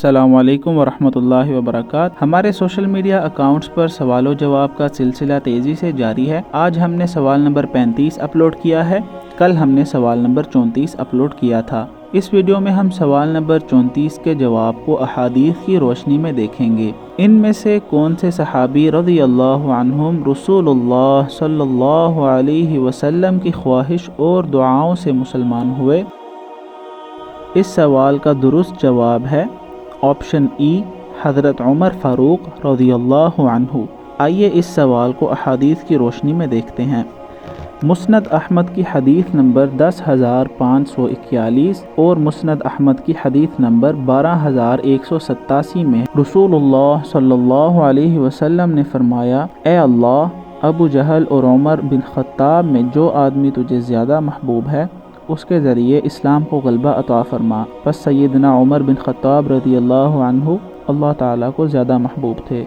السلام علیکم ورحمۃ اللہ وبرکاتہ۔ ہمارے سوشل میڈیا اکاؤنٹس پر سوال و جواب کا سلسلہ تیزی سے جاری ہے۔ آج ہم نے سوال نمبر 35 اپلوڈ کیا ہے، کل ہم نے سوال نمبر 34 اپلوڈ کیا تھا۔ اس ویڈیو میں ہم سوال نمبر 34 کے جواب کو احادیث کی روشنی میں دیکھیں گے۔ ان میں سے کون سے صحابی رضی اللہ عنہم رسول اللہ صلی اللہ علیہ وسلم کی خواہش اور دعاؤں سے مسلمان ہوئے؟ اس سوال کا درست جواب ہے آپشن ای، حضرت عمر فاروق رضی اللہ عنہ۔ آئیے اس سوال کو احادیث کی روشنی میں دیکھتے ہیں۔ مسند احمد کی حدیث نمبر 10,541 اور مسند احمد کی حدیث نمبر 12,187 میں رسول اللہ صلی اللہ علیہ وسلم نے فرمایا، اے اللہ، ابو جہل اور عمر بن خطاب میں جو آدمی تجھے زیادہ محبوب ہے اس کے ذریعے اسلام کو غلبہ عطا فرما۔ پس سیدنا عمر بن خطاب رضی اللہ عنہ اللہ تعالیٰ کو زیادہ محبوب تھے۔